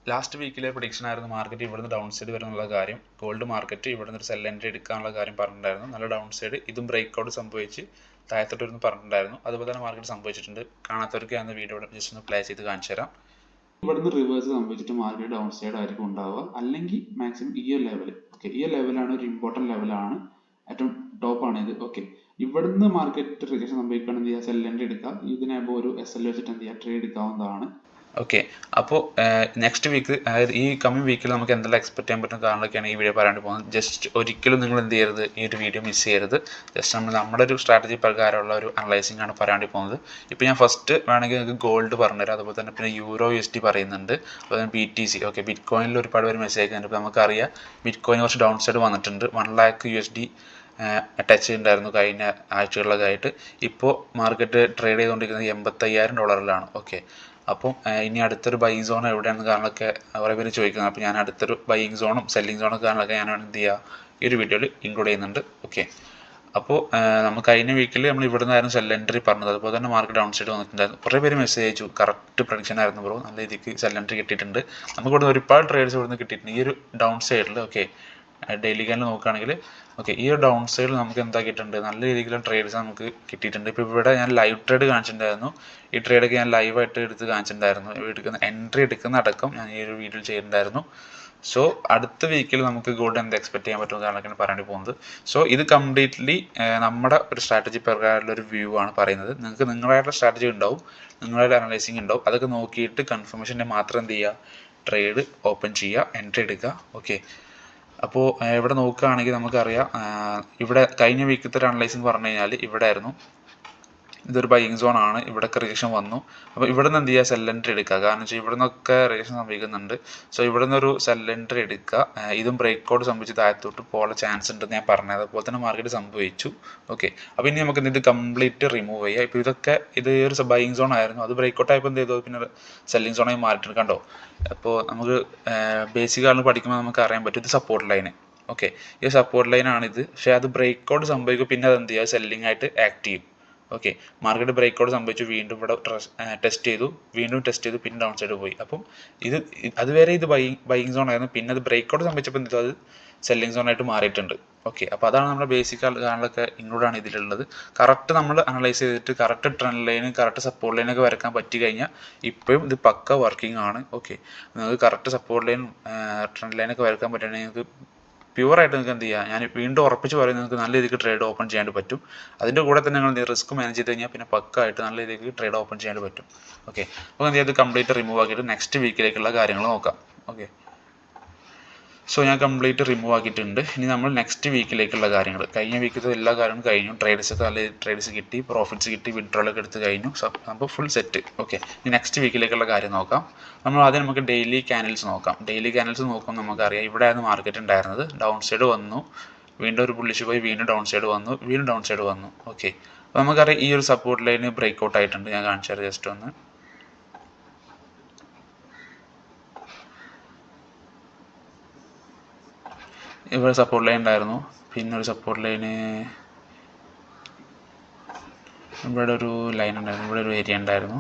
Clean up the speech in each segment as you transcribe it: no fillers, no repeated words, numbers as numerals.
Last വീക്കിലെ prediction ആയിരുന്നു market ഇവിടുന്ന് down side വരുന്നുള്ള കാര്യം. ഗോൾഡ് മാർക്കറ്റ് ഇവിടുന്ന് ഒരു സെൽ എൻട്രി എടുക്കാനുള്ള കാര്യം പറഞ്ഞിട്ടുണ്ടായിരുന്നു. നല്ല ഡൗൺ സൈഡ് ഇതും ബ്രേക്ക് ഔട്ട് സംഭവിച്ച് താഴത്തോട്ട് വരുന്നു പറഞ്ഞിട്ടുണ്ടായിരുന്നു. അതുപോലെ തന്നെ മാർക്കറ്റ് സംഭവിച്ചിട്ടുണ്ട്. കാണാത്തവർക്ക് ഞാൻ വീഡിയോ ജസ്റ്റ് ഒന്ന് പ്ലേ ചെയ്ത് കാണിച്ചു തരാം. ഇവിടുന്ന് റിവേഴ്സ് സംഭവിച്ചിട്ട് മാർക്കറ്റ് ഡൗൺ സൈഡ് ആയിരിക്കും ഉണ്ടാവുക, അല്ലെങ്കിൽ മാക്സിമം ഈ ഒരു ലെവൽ. ഓക്കെ, ഈ ഒരു ലെവലാണ് ഒരു ഇമ്പോർട്ടൻറ്റ് ലെവലാണ്, ഏറ്റവും ടോപ്പാണ് ഇത്. ഓക്കെ, ഇവിടുന്ന് മാർക്കറ്റ് റിജക്ഷൻ സംഭവിക്കുകയാണെങ്കിൽ എന്ത് ചെയ്യുക, സെൽ എൻട്രി എടുക്കാം. ഇതിനാകുമ്പോൾ ഒരു SL വെച്ചിട്ട് എന്ത് ചെയ്യുക, ട്രേഡ് എടുക്കാവുന്നതാണ്. ഓക്കെ, അപ്പോൾ നെക്സ്റ്റ് വീക്ക്, അതായത് ഈ കമ്മിങ് വീക്കിൽ നമുക്ക് എന്തെല്ലാം എക്സ്പെക്ട് ചെയ്യാൻ പറ്റുന്ന കാരണമൊക്കെയാണ് ഈ വീഡിയോ പറയാണ്ട് പോകുന്നത്. ജസ്റ്റ് ഒരിക്കലും നിങ്ങൾ എന്ത് ചെയ്യരുത്, ഈ ഒരു വീഡിയോ മിസ് ചെയ്യരുത്. ജസ്റ്റ് നമ്മുടെ ഒരു സ്ട്രാറ്റജി പ്രകാരമുള്ള ഒരു അനലൈസിംഗ് ആണ് പറയാണ്ടി പോകുന്നത്. ഇപ്പോൾ ഞാൻ ഫസ്റ്റ് വേണമെങ്കിൽ നിങ്ങൾക്ക് ഗോൾഡ് പറഞ്ഞുതരാം, അതുപോലെ തന്നെ പിന്നെ യൂറോ USD പറയുന്നുണ്ട്, അതുപോലെ തന്നെ BTC. ഓക്കെ, ബിറ്റ് കോയിനിൽ ഒരുപാട് പേര് മെസ്സേജ് അയക്കുന്നുണ്ട്. ഇപ്പോൾ നമുക്കറിയാം ബിറ്റ് കോയിൻ കുറച്ച് ഡൗൺ സൈഡ് വന്നിട്ടുണ്ട്. 1 lakh USD ടച്ച് ചെയ്തിട്ടുണ്ടായിരുന്നു കഴിഞ്ഞ ആഴ്ചകളിലൊക്കെ ആയിട്ട്. ഇപ്പോൾ മാർക്കറ്റ് ട്രേഡ് ചെയ്തുകൊണ്ടിരിക്കുന്നത് $85,000. ഓക്കെ, അപ്പം ഇനി അടുത്തൊരു ബൈയിങ് സോൺ എവിടെയാണെന്ന് കാരണമൊക്കെ കുറേ പേര് ചോദിക്കുന്നത്. അപ്പോൾ ഞാൻ അടുത്തൊരു ബൈയിങ് സോണും സെല്ലിംഗ് സോണൊക്കെ കാരണമൊക്കെ ഞാൻ എന്ത് ചെയ്യുക, ഈ ഒരു വീഡിയോയിൽ ഇൻക്ലൂഡ് ചെയ്യുന്നുണ്ട്. ഓക്കെ, അപ്പോൾ നമ്മൾ കഴിഞ്ഞ വീക്കിൽ നമ്മൾ ഇവിടെ നിന്നായിരുന്നു സെൽ എൻട്രി പറഞ്ഞത്. അതുപോലെ തന്നെ മാർക്കറ്റ് ഡൗൺ സൈഡ് വന്നിട്ടുണ്ടായിരുന്നു. കുറേ പേര് മെസ്സേജ് അയച്ചു, കറക്റ്റ് പ്രഡിക്ഷൻ ആയിരുന്നു ബ്രോ, നല്ല രീതിക്ക് സെൽ എൻട്രി കിട്ടിയിട്ടുണ്ട്. നമുക്ക് ഇവിടുന്ന് ഒരുപാട് ട്രേഡ്സ് ഇവിടുന്ന് കിട്ടിയിട്ടുണ്ട് ഈ ഒരു ഡൗൺ സൈഡിൽ. ഓക്കെ, ഡെയിലി ക്യാനിൽ നോക്കുകയാണെങ്കിൽ ഓക്കെ, ഈ ഒരു ഡൗൺ സൈഡിൽ നമുക്ക് എന്താക്കിയിട്ടുണ്ട്, നല്ല രീതിയിലുള്ള ട്രേഡ്സ് നമുക്ക് കിട്ടിയിട്ടുണ്ട്. ഇപ്പോൾ ഇവിടെ ഞാൻ ലൈവ് ട്രേഡ് കാണിച്ചിട്ടുണ്ടായിരുന്നു. ഈ ട്രേഡൊക്കെ ഞാൻ ലൈവായിട്ട് എടുത്ത് കാണിച്ചിട്ടുണ്ടായിരുന്നു. എൻട്രി എടുക്കുന്ന അടക്കം ഞാൻ ഈ ഒരു വീഡിയോയിൽ ചെയ്തിട്ടുണ്ടായിരുന്നു. സോ അടുത്ത വീക്കിൽ നമുക്ക് ഗോൾഡ് എന്ത് എക്സ്പെക്ട് ചെയ്യാൻ പറ്റുന്ന കാരണമൊക്കെയാണ് പറയാൻ പോകുന്നത്. സോ ഇത് കംപ്ലീറ്റ്ലി നമ്മുടെ ഒരു സ്ട്രാറ്റജി പ്രകാരമുള്ള ഒരു വ്യൂ ആണ് പറയുന്നത്. നിങ്ങൾക്ക് നിങ്ങളായിട്ടുള്ള സ്ട്രാറ്റജി ഉണ്ടാവും, നിങ്ങളുടെ അനലൈസിങ് ഉണ്ടാവും. അതൊക്കെ നോക്കിയിട്ട് കൺഫർമേഷൻ്റെ മാത്രം എന്ത് ചെയ്യുക, ട്രേഡ് ഓപ്പൺ ചെയ്യുക, എൻട്രി എടുക്കുക. ഓക്കെ, അപ്പോൾ ഇവിടെ നോക്കുകയാണെങ്കിൽ നമുക്കറിയാം, ഇവിടെ കഴിഞ്ഞ വീക്കത്തെ ഒരു അനലൈസിങ് പറഞ്ഞു കഴിഞ്ഞാൽ ഇവിടെ ആയിരുന്നു, ഇതൊരു ബൈയിങ് സോൺ ആണ്. ഇവിടെയൊക്കെ റിജക്ഷൻ വന്നു. അപ്പോൾ ഇവിടെ നിന്ന് എന്ത് ചെയ്യുക, സെൽ എൻട്രി എടുക്കുക. കാരണം വെച്ചാൽ ഇവിടെ നിന്നൊക്കെ റിജക്ഷൻ സംഭവിക്കുന്നുണ്ട്. സോ ഇവിടെ നിന്നൊരു സെൽ എൻട്രി എടുക്കുക. ഇതും ബ്രേക്ക് ഔട്ട് സംഭവിച്ച് താഴത്തോട്ട് പോകാനുള്ള ചാൻസ് ഉണ്ടെന്ന് ഞാൻ പറഞ്ഞത്. അതുപോലെ തന്നെ മാർക്കറ്റ് സംഭവിച്ചു. ഓക്കെ, അപ്പോൾ ഇനി നമുക്ക് ഇത് കംപ്ലീറ്റ് റിമൂവ് ചെയ്യാം. ഇപ്പോൾ ഇത് ഒരു ബൈയിങ് സോൺ ആയിരുന്നു, അത് ബ്രേക്ക് ഔട്ട് ആയപ്പോൾ എന്ത് ചെയ്തു, പിന്നെ സെല്ലിങ് സോണായി മാറിയിട്ടുണ്ട്. കണ്ടോ, അപ്പോൾ നമുക്ക് ബേസിക് ആണ് പഠിക്കുമ്പോൾ നമുക്ക് അറിയാൻ പറ്റും, ഇത് സപ്പോർട്ട് ലൈന്. ഓക്കെ, ഈ സപ്പോർട്ട് ലൈനാണിത്. പക്ഷേ അത് ബ്രേക്ക് ഔട്ട് സംഭവിക്കും, പിന്നെ അത് എന്ത് ചെയ്യുക, സെല്ലിംഗ് ആയിട്ട് ആക്ട് ചെയ്യും. ഓക്കെ, മാർക്കറ്റ് ബ്രേക്ക് ഔട്ട് സംഭവിച്ചു, വീണ്ടും ഇവിടെ ടെസ്റ്റ് ചെയ്തു, വീണ്ടും ടെസ്റ്റ് ചെയ്തു, പിന്നെ ഡൗൺ സൈഡ് പോയി. അപ്പം അതുവരെ ഇത് ബൈയിങ് സോൺ ആയിരുന്നു. പിന്നെ അത് ബ്രേക്ക് ഔട്ട് സംഭവിച്ചപ്പോൾ എന്ത്, അത് സെല്ലിംഗ് സോൺ ആയിട്ട് മാറിയിട്ടുണ്ട്. ഓക്കെ, അപ്പോൾ അതാണ് നമ്മുടെ ബേസിക് കാര്യങ്ങളൊക്കെ ഇൻക്ലൂഡാണ് ഇതിലുള്ളത്. കറക്റ്റ് നമ്മൾ അനലൈസ് ചെയ്തിട്ട് കറക്റ്റ് ട്രെൻഡ് ലൈനും കറക്റ്റ് സപ്പോർട്ട് ലൈനൊക്കെ വരക്കാൻ പറ്റി കഴിഞ്ഞാൽ ഇപ്പോഴും ഇത് പക്ക വർക്കിംഗ് ആണ്. ഓക്കെ, നിങ്ങൾക്ക് കറക്റ്റ് സപ്പോർട്ട് ലൈനും ട്രെൻഡ് ലൈനൊക്കെ വരക്കാൻ പറ്റുകയാണെങ്കിൽ നിങ്ങൾക്ക് പ്യുവറായിട്ട് നിങ്ങൾക്ക് എന്ത് ചെയ്യുക, ഞാൻ വീണ്ടും ഉറപ്പിച്ച് പറയുന്നത്, നിങ്ങൾക്ക് നല്ല രീതിക്ക് ട്രേഡ് ഓപ്പൺ ചെയ്യാൻ പറ്റും. അതിൻ്റെ കൂടെ തന്നെ നിങ്ങൾ റിസ്ക് മാനേജ് ചെയ്ത് കഴിഞ്ഞാൽ പിന്നെ പക്കായിട്ട് നല്ല രീതിക്ക് ട്രേഡ് ഓപ്പൺ ചെയ്യാൻ പറ്റും. ഓക്കെ, അപ്പോൾ എന്ത് ചെയ്യുക, കംപ്ലീറ്റ് റിമൂവ് ആക്കിയിട്ട് നെക്സ്റ്റ് വീക്കിലേക്കുള്ള കാര്യങ്ങൾ നോക്കാം. ഓക്കെ, സോ ഞാൻ കംപ്ലീറ്റ് റിമൂവ് ആക്കിയിട്ടുണ്ട്. ഇനി നമ്മൾ നെക്സ്റ്റ് വീക്കിലേക്കുള്ള കാര്യങ്ങൾ, കഴിഞ്ഞ വീക്കിലത്തെ എല്ലാ കാര്യങ്ങളും കഴിഞ്ഞു. ട്രേഡ്സൊക്കെ നല്ല ട്രേഡ്സ് കിട്ടി, പ്രോഫിറ്റ്സ് കിട്ടി, വിഡ്രോളൊക്കെ എടുത്ത് കഴിഞ്ഞു. അപ്പോൾ ഫുൾ സെറ്റ്. ഓക്കെ, ഇനി നെക്സ്റ്റ് വീക്കിലേക്കുള്ള കാര്യം നോക്കാം. നമ്മൾ ആദ്യം നമുക്ക് ഡെയിലി ക്യാനൽസ് നോക്കാം. ഡെയിലി ക്യാനൽസ് നോക്കുമ്പോൾ നമുക്കറിയാം ഇവിടെയാണ് മാർക്കറ്റ് ഉണ്ടായിരുന്നത്. ഡൗൺ സൈഡ് വന്നു, വീണ്ടും ഒരു ബുള്ളിഷ് പോയി, വീണ്ടും ഡൗൺ സൈഡ് വന്നു, വീണ്ടും ഡൗൺ സൈഡ് വന്നു. ഓക്കെ, അപ്പോൾ നമുക്കറിയാം ഈ ഒരു സപ്പോർട്ട് ലൈന് ബ്രേക്ക് ഔട്ട് ആയിട്ടുണ്ട്. ഞാൻ കാണിച്ചാൽ ജസ്റ്റ് ഒന്ന്, ഇവിടെ സപ്പോർട്ട് ലൈൻ ഉണ്ടായിരുന്നു. പിന്നെ ഒരു സപ്പോർട്ട് ലൈന് ഇവിടെ ഒരു ലൈൻ ഉണ്ടായിരുന്നു, ഇവിടെ ഒരു ഏരിയ ഉണ്ടായിരുന്നു.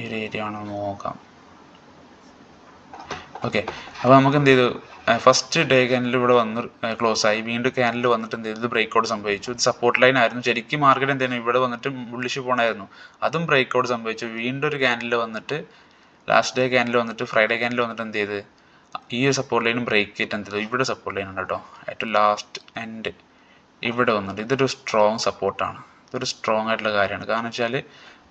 ഈ ഒരു ഏരിയ ആണോ നോക്കാം. ഓക്കെ, അപ്പോൾ നമുക്ക് എന്ത് ചെയ്തു, ഫസ്റ്റ് ഡേ ക്യാനിൽ ഇവിടെ വന്ന് ക്ലോസ് ആയി, വീണ്ടും ക്യാനിൽ വന്നിട്ട് എന്ത് ചെയ്തു, ബ്രേക്ക് ഔട്ട് സംഭവിച്ചു. ഇത് സപ്പോർട്ട് ലൈൻ ആയിരുന്നു. ശരിക്കും മാർക്കറ്റ് എന്ത് ചെയ്യുന്നു, ഇവിടെ വന്നിട്ട് ബുള്ളിഷ് പോകണമായിരുന്നു, അതും ബ്രേക്ക് ഔട്ട് സംഭവിച്ചു. വീണ്ടും ഒരു ക്യാനിൽ വന്നിട്ട്, ലാസ്റ്റ് ഡേ ക്യാനിൽ വന്നിട്ട്, ഫ്രൈഡേ ക്യാനിൽ വന്നിട്ട് എന്ത് ചെയ്ത്, ഈ ഒരു സപ്പോർട്ട് ലൈനും ബ്രേക്ക് ചെയ്തിട്ട് എന്ത് ചെയ്തു, ഇവിടെ സപ്പോർട്ട് ലൈൻ ഉണ്ട് കേട്ടോ, ഏറ്റവും ലാസ്റ്റ് എൻഡ് ഇവിടെ വന്നിട്ട്. ഇതൊരു സ്ട്രോങ് സപ്പോർട്ടാണ്, ഇതൊരു സ്ട്രോങ് ആയിട്ടുള്ള കാര്യമാണ്. കാരണം വെച്ചാൽ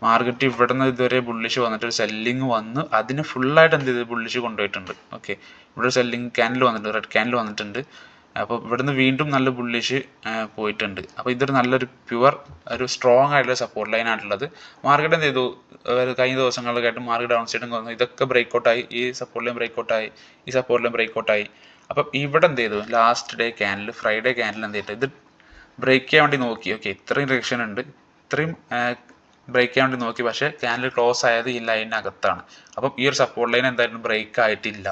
മാർക്കറ്റ് ഇവിടെ നിന്ന് ഇതുവരെ ബുള്ളിഷ് വന്നിട്ട് ഒരു സെല്ലിങ് വന്ന് അതിന് ഫുള്ളായിട്ട് എന്ത് ചെയ്ത് ബുള്ളിഷ് കൊണ്ടുപോയിട്ടുണ്ട്. ഓക്കെ, ഇവിടെ സെല്ലിങ് ക്യാനിൽ വന്നിട്ടുണ്ട്, റെഡ് ക്യാനിൽ വന്നിട്ടുണ്ട്. അപ്പോൾ ഇവിടുന്ന് വീണ്ടും നല്ല ബുള്ളിഷ് പോയിട്ടുണ്ട്. അപ്പോൾ ഇതൊരു നല്ലൊരു പ്യുവർ ഒരു സ്ട്രോങ് ആയിട്ടുള്ള സപ്പോർട്ട് ലൈൻ ആയിട്ടുള്ളത്. മാർക്കറ്റ് എന്ത് ചെയ്തു, കഴിഞ്ഞ ദിവസങ്ങളിലൊക്കെ ആയിട്ട് മാർക്കറ്റ് ഡൗൺ സൈഡും വന്നു, ഇതൊക്കെ ബ്രേക്ക് ഔട്ടായി, ഈ സപ്പോർട്ട് ലൈൻ ബ്രേക്ക് ഔട്ടായി, ഈ സപ്പോർട്ട് ലൈൻ ബ്രേക്ക് ഔട്ടായി. അപ്പം ഇവിടെ എന്ത് ചെയ്തു, ലാസ്റ്റ് ഡേ ക്യാനിൽ, ഫ്രൈഡേ ക്യാനിൽ എന്ത് ചെയ്തു, ഇത് ബ്രേക്ക് ചെയ്യാൻ വേണ്ടി നോക്കി. ഓക്കെ, ഇത്രയും റിജക്ഷൻ ഉണ്ട്, ഇത്രയും ബ്രേക്ക് ചെയ്യാൻ വേണ്ടി നോക്കി, പക്ഷേ ക്യാനിൽ ക്ലോസ് ആയത് ഈ ലൈനകത്താണ്. അപ്പം ഈ ഒരു സപ്പോർട്ട് ലൈൻ എന്തായാലും ബ്രേക്ക് ആയിട്ടില്ല.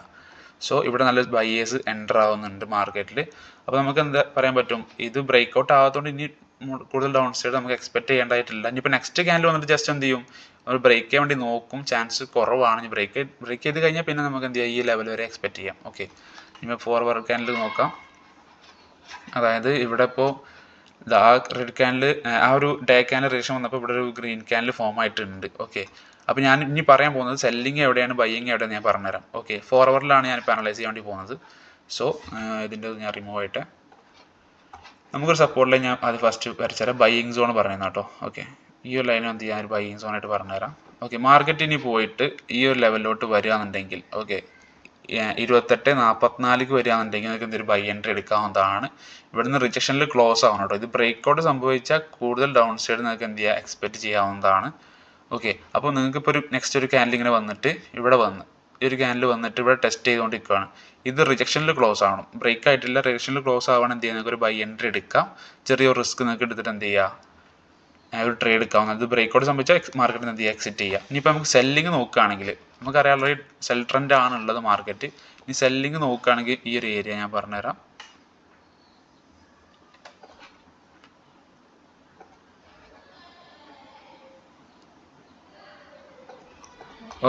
സോ ഇവിടെ നല്ല ബയേഴ്സ് എൻ്റർ ആവുന്നുണ്ട് മാർക്കറ്റിൽ. അപ്പോൾ നമുക്ക് എന്താ പറയാൻ പറ്റും, ഇത് ബ്രേക്ക് ഔട്ട് ആവാത്തതുകൊണ്ട് ഇനി കൂടുതൽ ഡൗൺ സൈഡ് നമുക്ക് എക്സ്പെക്ട് ചെയ്യേണ്ടതായിട്ടില്ല. ഇനിയിപ്പോൾ നെക്സ്റ്റ് ക്യാനിൽ വന്നിട്ട് ജസ്റ്റ് എന്ത് ചെയ്യും, നമ്മൾ ബ്രേക്ക് ചെയ്യാൻ വേണ്ടി നോക്കും, ചാൻസ് കുറവാണ്. ബ്രേക്ക് ചെയ്ത് കഴിഞ്ഞാൽ പിന്നെ നമുക്ക് എന്ത് ചെയ്യാം, ഈ ലെവൽ വരെ എക്സ്പെക്ട് ചെയ്യാം. ഓക്കെ, ഇനി ഫോർവേഡ് ക്യാൻഡിൽ നോക്കാം. അതായത് ഇവിടെ ഇപ്പോൾ ആ റെഡ് ക്യാൻഡിൽ ആ ഒരു ഡേ ക്യാൻഡിൽ റിജക്ഷൻ വന്നപ്പോൾ ഇവിടെ ഒരു ഗ്രീൻ ക്യാൻഡിൽ ഫോം ആയിട്ടുണ്ട്. ഓക്കെ, അപ്പോൾ ഞാൻ ഇനി പറയാൻ പോകുന്നത് സെല്ലിങ് എവിടെയാണ് ബൈയിങ് എവിടെയാണ് ഞാൻ പറഞ്ഞുതരാം. ഓക്കെ, ഫോർവേഡിലാണ് ഞാൻ ഇപ്പോൾ അനലൈസ് ചെയ്യാൻ വേണ്ടി പോകുന്നത്. സോ ഇതിൻ്റെ ഞാൻ റിമൂവ് ആയിട്ട് നമുക്കൊരു സപ്പോർട്ട് ലൈൻ ഞാൻ അത് ഫസ്റ്റ് വരച്ചുതരാം. ബൈയിങ് സോൺ പറയുന്നത് കേട്ടോ. ഓക്കെ, ഈ ഒരു ലൈൻ എന്ത് ചെയ്യാൻ ഒരു ബൈയിങ് സോൺ ആയിട്ട് പറഞ്ഞുതരാം. ഓക്കെ, മാർക്കറ്റിന് പോയിട്ട് ഈ ഒരു ലെവലിലോട്ട് വരികയാണെന്നുണ്ടെങ്കിൽ ഓക്കെ 28-44 വരികയാണെന്നുണ്ടെങ്കിൽ നിങ്ങൾക്ക് എന്തൊരു ബൈ എൻട്രി എടുക്കാവുന്നതാണ്. ഇവിടുന്ന് റിജക്ഷനിൽ ക്ലോസ് ആവണം കേട്ടോ. ഇത് ബ്രേക്ക് ഔട്ട് സംഭവിച്ചാൽ കൂടുതൽ ഡൗൺ സൈഡ് നിങ്ങൾക്ക് എന്ത് ചെയ്യുക, എക്സ്പെക്ട് ചെയ്യാവുന്നതാണ്. ഓക്കെ, അപ്പോൾ നിങ്ങൾക്ക് ഇപ്പോൾ ഒരു നെക്സ്റ്റ് ഒരു ക്യാൻഡിൽ ഇങ്ങനെ വന്നിട്ട് ഇവിടെ വന്ന് ഈ ഒരു ക്യാൻഡിൽ വന്നിട്ട് ഇവിടെ ടെസ്റ്റ് ചെയ്തുകൊണ്ടിരിക്കുകയാണ്. ഇത് റിജക്ഷനിൽ ക്ലോസ് ആവണം, ബ്രേക്ക് ആയിട്ടില്ല, റിജക്ഷനിൽ ക്ലോസ് ആവണം. എന്ത് ചെയ്യുക, നിങ്ങൾക്ക് ഒരു ബൈ എൻട്രി എടുക്കാം. ചെറിയൊരു റിസ്ക് നിങ്ങൾക്ക് എടുത്തിട്ട് എന്ത് ചെയ്യുക, ഒരു ട്രേഡ് എടുക്കാവുന്നത്. ഇത് ബ്രേക്ക് ഔട്ട് സംഭവിച്ചാൽ മാർക്കറ്റിൽ എന്ത് ചെയ്യുക, എക്സിറ്റ് ചെയ്യുക. ഇനിയിപ്പോൾ നമുക്ക് സെല്ലിങ് നോക്കുകയാണെങ്കിൽ നമുക്കറിയാനുള്ള ഈ സെൽ ട്രെൻഡ് ആണുള്ളത് മാർക്കറ്റ്. ഇനി സെല്ലിങ് നോക്കുകയാണെങ്കിൽ ഈ ഒരു ഏരിയ ഞാൻ പറഞ്ഞുതരാം.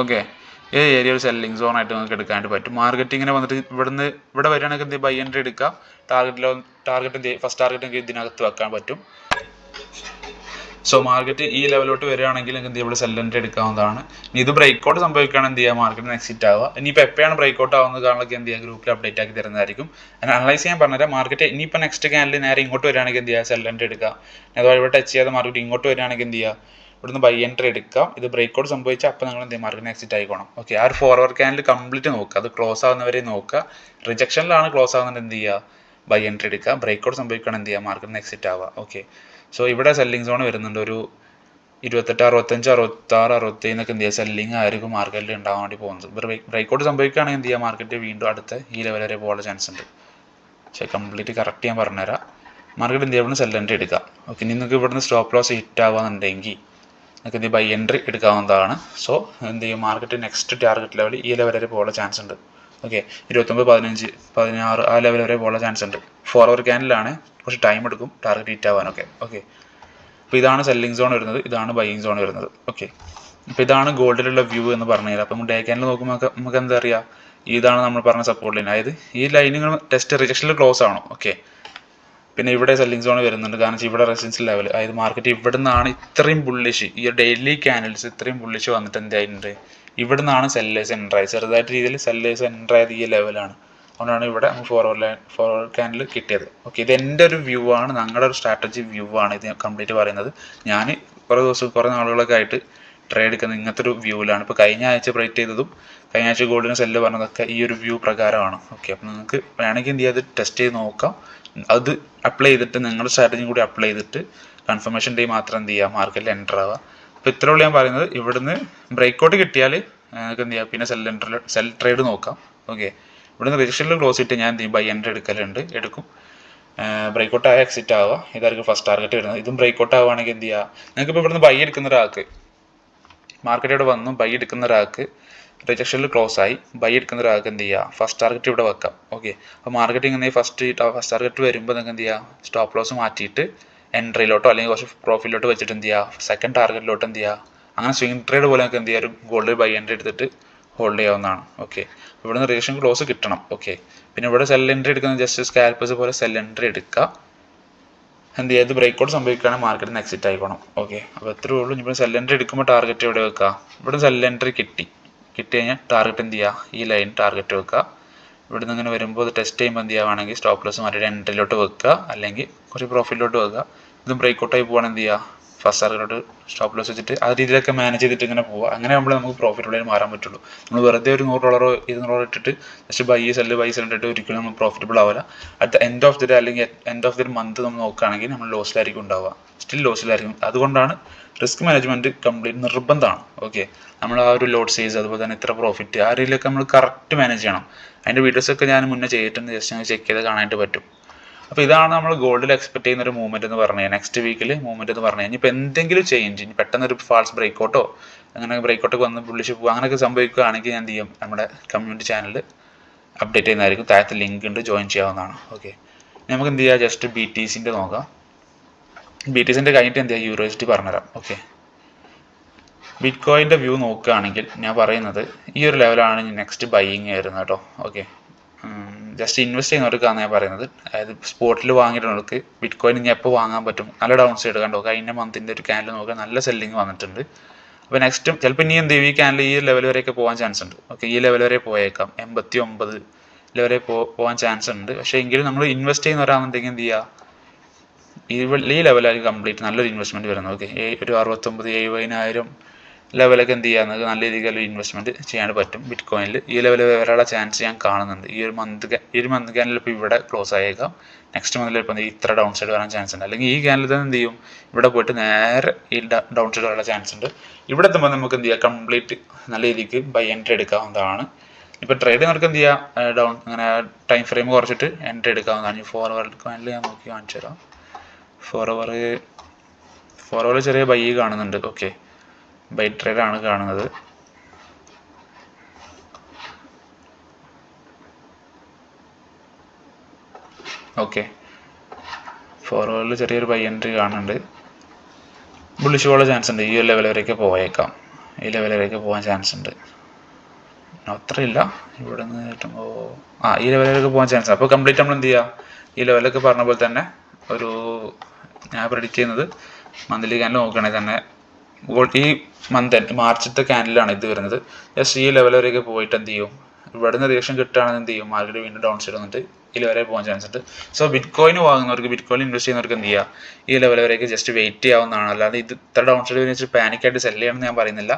ഓക്കെ, ഈ ഏരിയ ഒരു സെല്ലിംഗ് സോൺ ആയിട്ട് നിങ്ങൾക്ക് എടുക്കാനായിട്ട് പറ്റും. മാർക്കറ്റിങ്ങിനെ വന്നിട്ട് ഇവിടെ വരികയാണെങ്കിൽ എന്ത് ബൈ എൻട്രി എടുക്കാം. ടാർഗറ്റ് ഫസ്റ്റ് ടാർഗറ്റ് നിങ്ങൾക്ക് ഇതിനകത്ത് വെക്കാൻ പറ്റും. സോ മാർക്കറ്റ് ഈ ലെവലോട്ട് വരികയാണെങ്കിൽ നിങ്ങൾക്ക് എന്ത് ചെയ്യുക, ഇവിടെ സെൽ എൻട്രി എടുക്കാവുന്നതാണ്. ഇനി ഇത് ബ്രേക്ക് ഔട്ട് സംഭവിക്കുകയാണ് എന്ത് ചെയ്യുക, മാർക്കറ്റിന് എക്സിറ്റ് ആവുക. ഇനിയിപ്പോൾ എപ്പോഴാണ് ബ്രേക്ക് ഔട്ട് ആവുന്നത് കാണുന്നതൊക്കെ എന്ത് ചെയ്യുക, ഗ്രൂപ്പിൽ അപ്ഡേറ്റ് ആക്കി തരുന്നതായിരിക്കും. അനലൈസ് ചെയ്യാൻ പറഞ്ഞുതരാം. മാർക്കറ്റ് ഇനിയിപ്പോൾ നെക്സ്റ്റ് ക്യാൻഡിൽ നേരെ ഇങ്ങോട്ട് വരികയാണെങ്കിൽ എന്ത് ചെയ്യുക, സെൽ എൻട്രി എടുക്കുക. അഥവാ ഇവിടെ ടച്ച് ചെയ്യാതെ മാർക്കറ്റ് ഇങ്ങോട്ട് വരികയാണെങ്കിൽ എന്ത് ചെയ്യുക, ഇവിടുന്ന് ബൈ എൻട്രി എടുക്കാം. ഇത് ബ്രേക്ക് ഔട്ട് സംഭവിച്ചാൽ അപ്പോൾ നിങ്ങൾ എന്ത് ചെയ്യും, മാർക്കറ്റിന് എക്സിറ്റ് ആയിക്കോണം. ഓക്കെ, ആ ഒരു ഫോർവേഡ് ക്യാൻഡിൽ കംപ്ലീറ്റ് നോക്കുക, അത് ക്ലോസ് ആവുന്നവരെ നോക്കുക. റിജക്ഷനിലാണ് ക്ലോസ് ആവുന്നത് എന്ത് ചെയ്യുക, ബൈ എൻട്രി എടുക്കുക. ബ്രേക്ക് ഔട്ട് സംഭവിക്കുകയാണ് എന്ത് ചെയ്യുക, മാർക്കറ്റിന് എക്സിറ്റ് ആവുക. ഓക്കെ, സോ ഇവിടെ സെല്ലിംഗ് സോൺ വരുന്നുണ്ട് ഒരു 28, 65, 66, 67 എന്നൊക്കെ എന്ത് ചെയ്യുക, സെല്ലിംഗ് ആയിരിക്കും മാർക്കറ്റിൽ ഉണ്ടാകാൻ വേണ്ടി പോകുന്നത്. ബ്രേക്ക് ഔട്ട് സംഭവിക്കുകയാണെങ്കിൽ എന്ത് ചെയ്യുക, മാർക്കറ്റ് വീണ്ടും അടുത്ത ഈ ലെവൽ വരെ പോകാനുള്ള ചാൻസ് ഉണ്ട്. പക്ഷേ കംപ്ലീറ്റ് കറക്റ്റ് ഞാൻ പറഞ്ഞുതരാം. മാർക്കറ്റ് എന്ത് ചെയ്യുക, സെൽ എൻട്രി എടുക്കുക. ഓക്കെ, നിങ്ങൾക്ക് ഇവിടുന്ന് സ്റ്റോപ്പ് ലോസ് ഹിറ്റ് ആവുകയെന്നുണ്ടെങ്കിൽ നിങ്ങൾക്ക് എന്ത് ബൈ എൻട്രി എടുക്കാവുന്നതാണ്. സോ എന്ത് ചെയ്യും, മാർക്കറ്റ് നെക്സ്റ്റ് ടാർഗറ്റ് ലെവൽ ഈ ലെവൽ വരെ പോകാനുള്ള ചാൻസ് ഉണ്ട്. ഓക്കെ, 29, 15, 16 ആ ലെവൽ വരെ പോകാനുള്ള ചാൻസ് ഉണ്ട്. ഫോർവേഡ് ക്യാൻഡിലാണ്, കുറച്ച് ടൈം എടുക്കും ടാർഗറ്റ് ഹിറ്റ് ആവാനൊക്കെ. ഓക്കെ, അപ്പോൾ ഇതാണ് സെല്ലിംഗ് സോൺ വരുന്നത്, ഇതാണ് ബൈയിങ് സോൺ വരുന്നത്. ഓക്കെ, അപ്പോൾ ഇതാണ് ഗോൾഡിലുള്ള വ്യൂ എന്ന് പറഞ്ഞുതരാം. അപ്പം ഡേ ക്യാൻഡിൽ നോക്കുമ്പോൾ നമുക്ക് എന്താ അറിയാം, ഇതാണ് നമ്മൾ പറഞ്ഞ സപ്പോർട്ട് ലൈൻ. അതായത് ഈ ലൈനുകൾ ടെസ്റ്റ് റിജക്ഷനിൽ ക്ലോസ് ആവണം. ഓക്കെ, പിന്നെ ഇവിടെ സെല്ലിംഗ് സോൺ വരുന്നുണ്ട്, കാരണം ഇവിടെ റെസിസ്റ്റൻസ് ലെവൽ, അതായത് മാർക്കറ്റ് ഇവിടെ നിന്നാണ് ഇത്രയും ബുള്ളിഷ്, ഈ ഡെയിലി ക്യാൻഡിൽസ് ഇത്രയും ബുള്ളിഷ് വന്നിട്ട് എന്തായിട്ടുണ്ട്, ഇവിടെ നിന്നാണ് സെല്ലേഴ്സ് എൻ്റർ ആയത്, ചെറുതായിട്ട് രീതിയിൽ സെല്ലേഴ്സ് എൻ്റർ ആയത് ഈ ലെവലാണ്. അതുകൊണ്ടാണ് ഇവിടെ നമുക്ക് ഫോർവേഡ് ക്യാൻഡിൽ കിട്ടിയത്. ഓക്കെ, ഇത് എൻ്റെ ഒരു വ്യൂ ആണ്, ഞങ്ങളുടെ ഒരു സ്ട്രാറ്റജി വ്യൂ ആണ് ഇത് കംപ്ലീറ്റ് പറയുന്നത്. ഞാൻ കുറേ നാളുകളൊക്കെ ആയിട്ട് ട്രേഡ് എടുക്കുന്നത് ഇങ്ങനത്തെ ഒരു വ്യൂവിലാണ്. ഇപ്പോൾ കഴിഞ്ഞ ആഴ്ച ബ്രേക്ക് ചെയ്തതും കഴിഞ്ഞ ആഴ്ച ഗോൾഡിന് സെല്ല് പറഞ്ഞതൊക്കെ ഈ ഒരു വ്യൂ പ്രകാരമാണ്. ഓക്കെ, അപ്പോൾ നിങ്ങൾക്ക് വേണമെങ്കിൽ എന്ത് ചെയ്യാം, അത് ടെസ്റ്റ് ചെയ്ത് നോക്കാം. അത് അപ്ലൈ ചെയ്തിട്ട് നിങ്ങളുടെ സ്ട്രാറ്റജിയും കൂടി അപ്ലൈ ചെയ്തിട്ട് കൺഫർമേഷൻ ഡേ മാത്രം എന്ത് ചെയ്യുക, മാർക്കറ്റിൽ എൻ്റർ ആവുക. അപ്പോൾ ഇത്ര ഉള്ളൂ ഞാൻ പറയുന്നത്. ഇവിടുന്ന് ബ്രേക്ക് ഔട്ട് കിട്ടിയാൽ നിങ്ങൾക്ക് എന്ത് ചെയ്യാം, പിന്നെ സെൽ ട്രേഡ് നോക്കാം. ഓക്കെ, ഇവിടുന്ന് രജിസ്റ്ററിൽ ക്ലോസ് ഇട്ട് ഞാൻ എന്ത് ചെയ്യും, ബൈ എൻട്രി എടുക്കും. ബ്രേക്ക് ഔട്ട് ആയ എക്സിറ്റ് ആവുക. ഇതായിരിക്കും ഫസ്റ്റ് ടാർഗറ്റ് വരുന്നത്. ഇതും ബ്രേക്ക് ഔട്ട് ആവുകയാണെങ്കിൽ എന്ത് ചെയ്യുക, നിങ്ങൾക്ക് ഇപ്പോൾ ഇവിടുന്ന് ബൈ എടുക്കുന്ന ഒരാൾക്ക്, മാർക്കറ്റ് ഇവിടെ വന്നു ബൈ എടുക്കുന്ന ഒരാൾക്ക് റിജക്ഷനിൽ ക്ലോസ് ആയി, ബൈ എടുക്കുന്ന ഒരാൾക്ക് എന്ത് ചെയ്യുക, ഫസ്റ്റ് ടാർഗറ്റ് ഇവിടെ വെക്കാം. ഓക്കെ, അപ്പോൾ മാർക്കറ്റ് ഇങ്ങനെ ഫസ്റ്റ് ടാർഗറ്റ് വരുമ്പോൾ നിങ്ങൾക്ക് എന്ത് ചെയ്യുക, സ്റ്റോപ്പ് ലോസ് മാറ്റിയിട്ട് എൻട്രിയിലോട്ടോ അല്ലെങ്കിൽ കുറച്ച് പ്രോഫിറ്റിലോട്ട് വെച്ചിട്ട് എന്ത് ചെയ്യുക, സെക്കൻഡ് ടാർഗറ്റിലോട്ട് എന്ത് ചെയ്യുക, അങ്ങനെ സ്വിംഗ് ട്രേഡ് പോലെ നമുക്ക് എന്ത് ചെയ്യുക, ഒരു ഗോൾഡ് ബൈ എൻട്രി എടുത്തിട്ട് ഹോൾഡ് ചെയ്യാവുന്നതാണ്. ഓക്കെ, ഇവിടെ നിന്ന് റിജക്ഷൻ ക്ലോസ് കിട്ടണം. ഓക്കെ, പിന്നെ ഇവിടെ സെൽ എൻട്രി എടുക്കുന്നത് ജസ്റ്റ് സ്കാൽപ്പേഴ്സ് പോലെ സെൽ എൻട്രി എടുക്കുക. എന്ത് ചെയ്യുക, ഇത് ബ്രേക്ക് ഔട്ട് സംഭവിക്കുകയാണെങ്കിൽ മാർക്കറ്റിന് എക്സിറ്റ് ആയിക്കോണം. ഓക്കെ, അപ്പോൾ എത്രയേ ഉള്ളൂ. ഇപ്പോൾ സെൽ എൻട്രി എടുക്കുമ്പോൾ ടാർഗറ്റ് ഇവിടെ വെക്കുക. ഇവിടെ സെൽ എൻട്രി കിട്ടി കഴിഞ്ഞാൽ ടാർഗറ്റ് എന്ത് ചെയ്യുക, ഈ ലൈൻ ടാർഗറ്റ് വെക്കുക. ഇവിടെ നിന്ന് ഇങ്ങനെ വരുമ്പോൾ അത് ടെസ്റ്റ് ചെയ്യുമ്പോൾ എന്ത് ചെയ്യുകയാണെങ്കിൽ സ്റ്റോപ്പ് ലോസ് മാറ്റിയിട്ട് എൻട്രിയിലോട്ട് വെക്കുക, അല്ലെങ്കിൽ കുറച്ച് പ്രോഫിറ്റിലോട്ട് വെക്കുക. ഇതും ബ്രേക്ക് ഔട്ടായി പോകണം എന്ത് ചെയ്യുക, ഫസ്റ്റ് ടാർഗറ്റിലോട്ട് സ്റ്റോപ്പ് ലോസ് വെച്ചിട്ട് ആ രീതിയിലൊക്കെ മാനേജ് ചെയ്തിട്ട് ഇങ്ങനെ പോവുക. അങ്ങനെ ആകുമ്പോൾ നമുക്ക് പ്രോഫിറ്റിലോട്ട് മാറാൻ പറ്റുള്ളൂ. നമ്മൾ വെറുതെ ഒരു $100 $200 ഇട്ടിട്ട് ജസ്റ്റ് ബൈ സെൽ ഇട്ടിട്ട് ഒരിക്കലും നമ്മൾ പ്രോഫിറ്റബിൾ ആവില്ല. At the end of the day അല്ലെങ്കിൽ എൻഡ് ഓഫ് ദി മന്ത് നമ്മൾ നോക്കുകയാണെങ്കിൽ നമ്മൾ ലോസിലായിരിക്കും ഉണ്ടാവുക, സ്റ്റിൽ ലോസിലായിരിക്കും. അതുകൊണ്ടാണ് റിസ്ക് മാനേജ്മെൻറ്റ് കംപ്ലീറ്റ് നിർബന്ധമാണ്. ഓക്കെ, നമ്മൾ ആ ഒരു ലോഡ് സൈസ് അതുപോലെ തന്നെ ഇത്ര പ്രോഫിറ്റ് ആ രീതിയിലൊക്കെ നമ്മൾ കറക്റ്റ് മാനേജ് ചെയ്യണം. അതിൻ്റെ വീഡിയോസൊക്കെ ഞാൻ മുന്നേ ചെയ്തിട്ടുണ്ട്, ജസ്റ്റ് ചെക്ക് ചെയ്ത് കാണാനായിട്ട് പറ്റും. അപ്പോൾ ഇതാണ് നമ്മൾ ഗോൾഡിൽ എക്സ്പെക്ട് ചെയ്യുന്ന ഒരു മൂവ്മെൻറ്റ് എന്ന് പറഞ്ഞാൽ, നെക്സ്റ്റ് വീക്കിൽ മൂവ്മെൻറ്റ് എന്ന് പറഞ്ഞു കഴിഞ്ഞാൽ ഇപ്പോൾ എന്തെങ്കിലും ചേഞ്ച്, ഇനി പെട്ടെന്നൊരു ഫാൾസ് ബ്രേക്ക് ഔട്ടോ അങ്ങനെ ബ്രേക്ക് ഔട്ടൊക്കെ വന്ന് പുള്ളിച്ച് പോകുക അങ്ങനെയൊക്കെ സംഭവിക്കുകയാണെങ്കിൽ ഞാൻ എന്ത് ചെയ്യും, നമ്മുടെ കമ്മ്യൂണിറ്റി ചാനൽ അപ്ഡേറ്റ് ചെയ്യുന്നതായിരിക്കും. താഴത്തെ ലിങ്ക് ഉണ്ട്, ജോയിൻ ചെയ്യാവുന്നതാണ്. ഓക്കെ, നമുക്ക് എന്ത് ചെയ്യുക, ജസ്റ്റ് BTCൻ്റെ നോക്കാം. BTCൻ്റെ കഴിഞ്ഞിട്ട് എന്ത് ചെയ്യുക, USD പറഞ്ഞുതരാം. ഓക്കെ, ബിറ്റ് കോയിൻ്റെ വ്യൂ നോക്കുകയാണെങ്കിൽ ഞാൻ പറയുന്നത് ഈ ഒരു ലെവലാണ് നെക്സ്റ്റ് ബൈയിങ് വരുന്നത് കേട്ടോ. ഓക്കെ, ജസ്റ്റ് ഇൻവെസ്റ്റ് ചെയ്യുന്നവർക്കാണ് ഞാൻ പറയുന്നത്. അതായത് സ്പോട്ടിൽ വാങ്ങിയിട്ടുള്ളവർക്ക് ബിറ്റ് കോയിൻ ഇനി എപ്പോൾ വാങ്ങാൻ പറ്റും, നല്ല ഡൗൺ സൈഡ് കണ്ടോ, കഴിഞ്ഞ മന്തിൻ്റെ ഒരു ക്യാൻഡിൽ നോക്കുക, നല്ല സെല്ലിങ് വന്നിട്ടുണ്ട്. അപ്പോൾ നെക്സ്റ്റും ചിലപ്പോൾ ഇനി എന്ത് ചെയ്യും, ഈ ക്യാൻഡിൽ ഈ ലെവൽ വരെയൊക്കെ പോകാൻ ചാൻസ് ഉണ്ട്. ഓക്കെ, ഈ ലെവൽ വരെ പോയേക്കാം, 89 ലെവൽ പോകാൻ ചാൻസ് ഉണ്ട്. പക്ഷേ എങ്കിലും നമ്മൾ ഇൻവെസ്റ്റ് ചെയ്യുന്നവരാണെന്നുണ്ടെങ്കിൽ എന്ത് ചെയ്യുക, ഈ ലെവലായിരിക്കും കംപ്ലീറ്റ് നല്ലൊരു ഇൻവെസ്റ്റ്മെൻറ്റ് വരുന്നത്. ഓക്കെ, ഒരു 69,000-70,000 ലെവലൊക്കെ എന്ത് ചെയ്യുക, നമുക്ക് നല്ല രീതിയിൽ ഇൻവെസ്റ്റ്മെൻറ്റ് ചെയ്യാൻ പറ്റും ബിറ്റ് കോയിനിൽ. ഈ ലെവൽ വരാനുള്ള ചാൻസ് ഞാൻ കാണുന്നുണ്ട്. ഈ ഒരു മന്ത് ക്യാനിൽ ഇപ്പോൾ ഇവിടെ ക്ലോസ് ആയേക്കാം, നെക്സ്റ്റ് മന്തിൽ ഇപ്പോൾ ഇത്ര ഡൗൺ സൈഡ് വരാൻ ചാൻസ് ഉണ്ട്. അല്ലെങ്കിൽ ഈ ക്യാനിൽ തന്നെ എന്ത് ചെയ്യും, ഇവിടെ പോയിട്ട് നേരെ ഈ ഡൗൺ സൈഡ് വരാനുള്ള ചാൻസ് ഉണ്ട്. ഇവിടെ എത്തുമ്പോൾ നമുക്ക് എന്ത് ചെയ്യുക, കംപ്ലീറ്റ് നല്ല രീതിക്ക് ബൈ എൻട്രി എടുക്കാവുന്നതാണ്. ഇപ്പോൾ ട്രേഡ് നമുക്ക് എന്ത് ചെയ്യുക, ഡൗൺ അങ്ങനെ ടൈം ഫ്രെയിം കുറച്ചിട്ട് എൻട്രി എടുക്കാവുന്നതാണ്. ഈ ഫോർവേഡ് ക്യാനിൽ ഞാൻ നോക്കി കാണിച്ചു തരാം. ഫോർവേഡ് ചെറിയ ബൈ കാണുന്നുണ്ട്. ഓക്കെ, ബൈ ട്രേഡ് ആണ് കാണുന്നത്. ഓക്കെ, ഫോർവേഡിൽ ചെറിയൊരു ബൈ എൻട്രി കാണുന്നുണ്ട്. ബുള്ളിഷ് പോകാനുള്ള ചാൻസ് ഉണ്ട്. ഈ ഒരു ലെവൽ വരെയൊക്കെ പോയേക്കാം, ഈ ലെവൽ വരെയൊക്കെ പോകാൻ ചാൻസ് ഉണ്ട്. അത്രയില്ല, ഇവിടെ നിന്ന് കിട്ടുമ്പോൾ ഈ ലെവൽ വരെയൊക്കെ പോകാൻ ചാൻസ്. അപ്പോൾ കംപ്ലീറ്റ് നമ്മൾ എന്ത് ചെയ്യുക, ഈ ലെവലൊക്കെ പറഞ്ഞ പോലെ തന്നെ ഒരു ഞാൻ പ്രെഡിക്റ്റ് ചെയ്യുന്നത് മന്ത്ലി ക്യാൻഡിൽ നോക്കുകയാണെങ്കിൽ തന്നെ ഈ മാർച്ചത്തെ ക്യാൻഡിലാണ് ഇത് വരുന്നത്. ജസ്റ്റ് ഈ ലെവൽ വരെയൊക്കെ പോയിട്ട് എന്ത് ചെയ്യും, ഇവിടെ നിന്ന് റിയാക്ഷൻ കിട്ടുകയാണെങ്കിൽ എന്ത് ചെയ്യും, മാർക്കറ്റ് വീണ്ടും ഡൗൺ സൈഡ് വന്നിട്ട് ഈ ലെവൽ വരെ പോകാൻ ചാൻസ് ഉണ്ട്. സോ ബിറ്റ് കോയിൻ വാങ്ങുന്നവർക്ക്, ബിറ്റ് കോയിൻ ഇൻവെസ്റ്റ് ചെയ്യുന്നവർക്ക് എന്ത് ചെയ്യുക, ഈ ലെവൽ വരെയൊക്കെ ജസ്റ്റ് വെയിറ്റ് ചെയ്യാവുന്നതാണ്. അല്ലാതെ ഇത് ഇത്ര ഡൗൺ സൈഡ് വെച്ചിട്ട് പാനിക്കായിട്ട് സെല് ചെയ്യണമെന്ന് ഞാൻ പറയുന്നില്ല.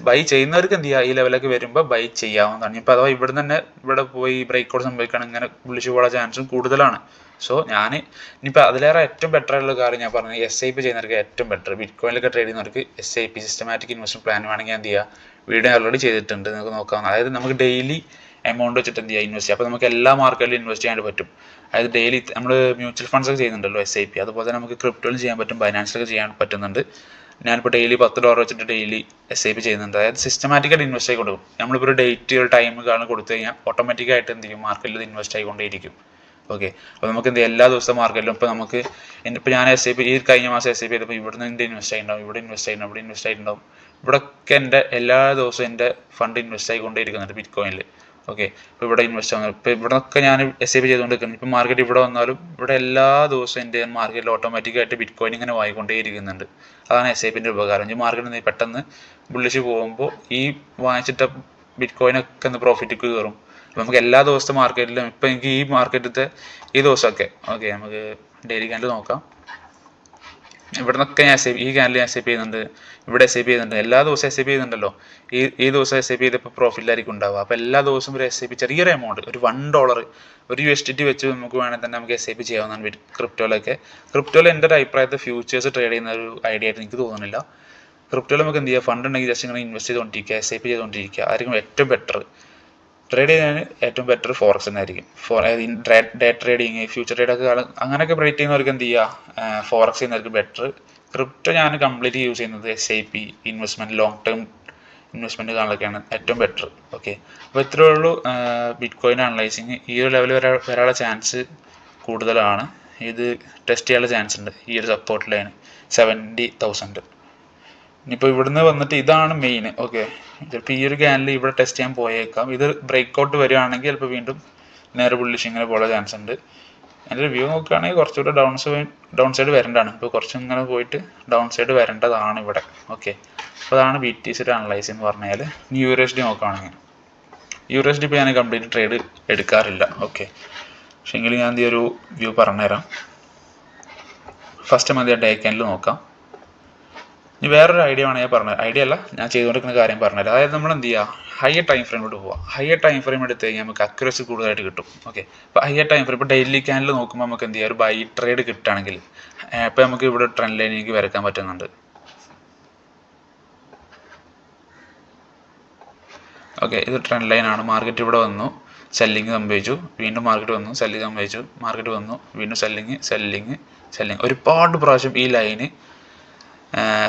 ബൈ ചെയ്യുന്നവർക്ക് എന്ത് ചെയ്യുക, ഈ ലെവലൊക്കെ വരുമ്പോൾ ബൈ ചെയ്യാവുന്നതാണ്. ഇപ്പോൾ അഥവാ ഇവിടെ തന്നെ ഇവിടെ പോയി ബ്രേക്ക് ഔട്ട് സംഭവിക്കുകയാണെങ്കിൽ ഇങ്ങനെ വിളിച്ചു പോകാൻ ചാൻസും കൂടുതലാണ്. സോ ഞാൻ ഇനിയിപ്പോൾ അതിലേറെ ഏറ്റവും ബെറ്റർ ആയിട്ടുള്ള കാര്യം ഞാൻ പറഞ്ഞത്, SIP ചെയ്യുന്നവർക്ക് ഏറ്റവും ബെറ്റർ. ബിറ്റ് കോയിലൊക്കെ ട്രേഡ് ചെയ്യുന്നവർക്ക് SIP സിസ്റ്റമാറ്റിക് ഇൻവെസ്റ്റ്മെന്റ് പ്ലാൻ വേണമെങ്കിൽ എന്ത് ചെയ്യുക, വീഡിയോ ഓൾറെഡി ചെയ്തിട്ടുണ്ട്, നിങ്ങൾക്ക് നോക്കാം. അതായത് നമുക്ക് ഡെയിലി എമൗണ്ട് വെച്ചിട്ട് എന്ത് ചെയ്യുക, ഇൻവെസ്റ്റ് ചെയ്യുക. അപ്പോൾ നമുക്ക് എല്ലാ മാർക്കറ്റിലും ഇൻവെസ്റ്റ് ചെയ്യാൻ പറ്റും. അതായത് ഡെയിലി നമ്മൾ മ്യൂച്വൽ ഫണ്ട്സ് ഒക്കെ ചെയ്യുന്നുണ്ടല്ലോ SIP, അതുപോലെ തന്നെ നമുക്ക് ക്രിപ്റ്റോയിലും ചെയ്യാൻ പറ്റും, ബൈനാൻസിലൊക്കെ ചെയ്യാൻ പറ്റുന്നുണ്ട്. ഞാനിപ്പോൾ ഡെയിലി $10 വെച്ചിട്ട് ഡെയിലി SIP ചെയ്യുന്നുണ്ട്. അതായത് സിസ്റ്റമാറ്റിക്കായിട്ട് ഇൻവെസ്റ്റ് ആയി കൊടുക്കും. നമ്മളിപ്പോൾ ഒരു ഡേറ്റ് ഒരു ടൈം കാരണം കൊടുത്തു കഴിഞ്ഞാൽ ഓട്ടോമാറ്റിക്കായിട്ട് എന്ത് ചെയ്യും, മാർക്കറ്റിൽ ഇൻവെസ്റ്റ് ആയിക്കൊണ്ടേയിരിക്കും. ഓക്കെ, അപ്പോൾ നമുക്ക് എന്ത് എല്ലാ ദിവസവും മാർക്കറ്റിലും ഇപ്പോൾ നമുക്ക് ഇപ്പോൾ ഞാൻ SIP ഈ കഴിഞ്ഞ മാസം SIP ചെയ്തപ്പോൾ ഇവിടുന്ന് എൻ്റെ ഇൻവെസ്റ്റ് ആയിട്ടുണ്ടാവും, ഇവിടെ ഇൻവെസ്റ്റ് ആയിട്ടുണ്ടാവും, ഇവിടെ ഇൻവെസ്റ്റ് ആയിട്ടുണ്ടാവും. ഇവിടെയൊക്കെ എൻ്റെ എല്ലാ ദിവസവും എൻ്റെ ഫണ്ട് ഇൻവെസ്റ്റ് ആയിക്കൊണ്ടേയിരിക്കുന്നുണ്ട് ബിറ്റ് കോയിനിൽ. ഓക്കെ, ഇപ്പോൾ ഇവിടെ ഇൻവെസ്റ്റ് ആവുന്നത്, ഇപ്പോൾ ഇവിടെയൊക്കെ ഞാൻ SIP ചെയ്തുകൊണ്ടിരിക്കുന്നു. ഇപ്പോൾ മാർക്കറ്റ് ഇവിടെ വന്നാലും ഇവിടെ എല്ലാ ദിവസവും എൻ്റെ മാർക്കറ്റിൽ ഓട്ടോമാറ്റിക്കായിട്ട് ബിറ്റ് കോയിൻ ഇങ്ങനെ വാങ്ങിക്കൊണ്ടേയിരിക്കുന്നുണ്ട്. അതാണ് SIPൻ്റെ ഉപകാരം. ഈ മാർക്കറ്റിൽ പെട്ടെന്ന് ബുള്ളിഷ് പോകുമ്പോൾ ഈ വാങ്ങിച്ചിട്ട ബിറ്റ് കോയിനൊക്കെ ഒന്ന് പ്രോഫിറ്റ് കയറും. അപ്പോൾ നമുക്ക് എല്ലാ ദിവസത്തെ മാർക്കറ്റിലും ഇപ്പോൾ എനിക്ക് ഈ മാർക്കറ്റത്തെ ഈ ദിവസമൊക്കെ ഓക്കെ, നമുക്ക് ഡെയിലി ക്യാൻഡിൽ നോക്കാം. ഇവിടെ നിന്നൊക്കെ ഞാൻ ഈ ക്യാൻഡിൽ ഞാൻ SIP ചെയ്യുന്നുണ്ട്, ഇവിടെ SIP ചെയ്യുന്നുണ്ട്, എല്ലാ ദിവസവും SIP ചെയ്യുന്നുണ്ടല്ലോ. ഈ ദിവസം SIP ചെയ്തപ്പോൾ പ്രോഫിറ്റിലായിരിക്കും ഉണ്ടാവുക. അപ്പോൾ എല്ലാ ദിവസവും ഒരു SIP ചെറിയൊരു എമൗണ്ട്, ഒരു $1 ഒരു USDT വെച്ച് നമുക്ക് വേണമെങ്കിൽ തന്നെ നമുക്ക് SIP ചെയ്യാവുന്നതാണ് ക്രിപ്റ്റോയിലൊക്കെ. ക്രിപ്റ്റോയിൽ എൻ്റെ ഒരു അഭിപ്രായത്തിൽ ഫ്യൂച്ചേഴ്സ് ട്രേഡ് ചെയ്യുന്ന ഒരു ഐഡിയ ആയിട്ട് എനിക്ക് തോന്നുന്നില്ല. ക്രിപ്റ്റോയിൽ നമുക്ക് എന്ത് ചെയ്യുക, ഫണ്ട് ഉണ്ടെങ്കിൽ ജസ്റ്റ് ഇങ്ങനെ ഇൻവെസ്റ്റ് ചെയ്തുകൊണ്ടിരിക്കുക, SIP ചെയ്തുകൊണ്ടിരിക്കുക, ആയിരിക്കും ഏറ്റവും ബെറ്റർ. ട്രേഡ് ചെയ്യാൻ ഏറ്റവും ബെറ്റർ ഫോറക്സ് തന്നെയായിരിക്കും. ഡേ ട്രേഡിങ്, ഫ്യൂച്ചർ ട്രേഡൊക്കെ അങ്ങനെയൊക്കെ പ്രെഡിക്റ്റ് ചെയ്യുന്നവർക്ക് എന്ത് ചെയ്യുക, ഫോറക്സ് ചെയ്യുന്നവർക്ക് ബെറ്റർ. ക്രിപ്റ്റോ ഞാൻ കംപ്ലീറ്റ് യൂസ് ചെയ്യുന്നത് SIP investment, long term investment കാണലൊക്കെയാണ് ഏറ്റവും ബെറ്റർ. ഓക്കെ, അപ്പോൾ ഇത്രയേ ഉള്ളൂ ബിറ്റ് കോയിൻ അനലൈസിങ്. ഈ ഒരു ലെവൽ വരാനുള്ള ചാൻസ് കൂടുതലാണ്. ഇത് ടെസ്റ്റ് ചെയ്യാനുള്ള ചാൻസ് ഉണ്ട്. ഈ ഒരു സപ്പോർട്ട് ലൈൻ 70,000. ഇനിയിപ്പോൾ ഇവിടുന്ന് വന്നിട്ട് ഇതാണ് മെയിൻ. ഓക്കെ, ചിലപ്പോൾ ഈ ഒരു ക്യാൻഡിൽ ഇവിടെ ടെസ്റ്റ് ചെയ്യാൻ പോയേക്കാം. ഇത് ബ്രേക്ക് ഔട്ട് വരികയാണെങ്കിൽ ചിലപ്പോൾ വീണ്ടും നേരെ ബുള്ളിഷ് ഇങ്ങനെ പോകാൻ ചാൻസ് ഉണ്ട്. എൻ്റെ റിവ്യൂ നോക്കുകയാണെങ്കിൽ കുറച്ചുകൂടെ ഡൗൺ സൈഡ് വരേണ്ടതാണ്. ഇപ്പോൾ കുറച്ചിങ്ങനെ പോയിട്ട് ഡൗൺ സൈഡ് വരേണ്ടതാണ് ഇവിടെ. ഓക്കെ, അപ്പോൾ അതാണ് BTC അനലൈസ് എന്ന് പറഞ്ഞാൽ. ഇനി USD നോക്കുകയാണെങ്കിൽ USD ഇപ്പോൾ ഞാൻ കംപ്ലീറ്റ് ട്രേഡ് എടുക്കാറില്ല. ഓക്കെ, പക്ഷേ എങ്കിലും ഞാൻ ഒരു വ്യൂ പറഞ്ഞുതരാം. ഫസ്റ്റ് മതി ഡേ ക്യാൻഡിൽ നോക്കാം. ഇനി വേറൊരു ഐഡിയ ആണ് ഞാൻ പറഞ്ഞത്, ഐഡിയ അല്ല ഞാൻ ചെയ്തുകൊണ്ടിരിക്കുന്ന കാര്യം പറഞ്ഞത്. അതായത് നമ്മൾ എന്ത് ചെയ്യുക, ഹയർ ടൈം ഫ്രെയിമിലോട്ട് പോവുക. ഹയർ ടൈം ഫ്രെയിം എടുത്ത് കഴിഞ്ഞാൽ നമുക്ക് അക്യുറസി കൂടുതലായിട്ട് കിട്ടും. ഓക്കെ, അപ്പോൾ ഹയർ ടൈം ഫ്രെയിം ഇപ്പോൾ ഡെയിലി ക്യാൻഡിൽ നോക്കുമ്പോൾ നമുക്ക് എന്ത് ചെയ്യുക, ഒരു ബൈ ട്രേഡ് കിട്ടുകയാണെങ്കിൽ ഇപ്പോൾ നമുക്ക് ഇവിടെ ട്രെൻഡ് ലൈനിലേക്ക് വരയ്ക്കാൻ പറ്റുന്നുണ്ട്. ഓക്കെ, ഇത് ട്രെൻഡ് ലൈനാണ്. മാർക്കറ്റ് ഇവിടെ വന്നു, സെല്ലിങ് സംഭവിച്ചു, വീണ്ടും മാർക്കറ്റ് വന്നു, സെല്ലിങ് സംഭവിച്ചു, മാർക്കറ്റ് വന്നു, വീണ്ടും സെല്ലിങ്. ഒരുപാട് പ്രാവശ്യം ഈ ലൈന്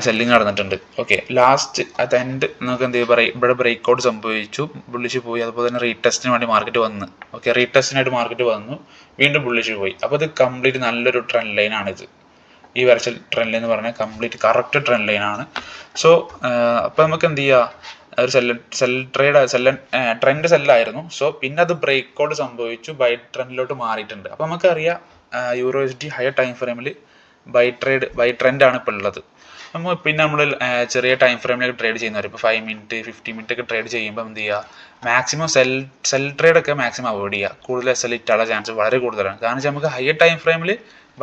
സെല്ലിങ് നടന്നിട്ടുണ്ട്. ഓക്കെ, ലാസ്റ്റ് അറ്റ് എൻഡ് നമുക്ക് എന്ത് പറയും, ഇവിടെ ബ്രേക്ക് ഔട്ട് സംഭവിച്ചു, ബുള്ളിഷ് പോയി. അതുപോലെ തന്നെ റീടെസ്റ്റിന് വേണ്ടി മാർക്കറ്റ് വന്ന്, ഓക്കെ, റീടെസ്റ്റിനായിട്ട് മാർക്കറ്റ് വന്നു, വീണ്ടും ബുള്ളിഷ് പോയി. അപ്പോൾ ഇത് കംപ്ലീറ്റ് നല്ലൊരു ട്രെൻഡ് ലൈനാണിത്. ഈ വരച്ച ട്രെൻഡ് ലൈൻ എന്ന് പറഞ്ഞാൽ കംപ്ലീറ്റ് കറക്റ്റ് ട്രെൻഡ് ലൈൻ ആണ്. സോ അപ്പോൾ നമുക്ക് എന്ത് ചെയ്യുക, ഒരു ട്രെൻഡ് സെല്ലായിരുന്നു. സോ പിന്നെ അത് ബ്രേക്ക് ഔട്ട് സംഭവിച്ചു, ബൈ ട്രെൻഡിലോട്ട് മാറിയിട്ടുണ്ട്. അപ്പോൾ നമുക്കറിയാം USD ഹയർ ടൈം ഫ്രെയിമിൽ ബൈ ട്രെൻഡ് ആണ് ഇപ്പോൾ ഉള്ളത്. പിന്നെ നമ്മൾ ചെറിയ ടൈം ഫ്രെയിമിലൊക്കെ ട്രേഡ് ചെയ്യുന്നവർ ഇപ്പോൾ 5 മിനിറ്റ് 50 മിനിറ്റ് ഒക്കെ ട്രേഡ് ചെയ്യുമ്പോൾ എന്ത് ചെയ്യുക, മാക്സിമം സെൽ ട്രേഡ് ഒക്കെ മാക്സിമം അവോയ്ഡ് ചെയ്യുക. കൂടുതൽ SL ഇട്ടാനുള്ള ചാൻസ് വളരെ കൂടുതലാണ്. കാരണം വെച്ചാൽ നമുക്ക് ഹയർ ടൈം ഫ്രെയിമിൽ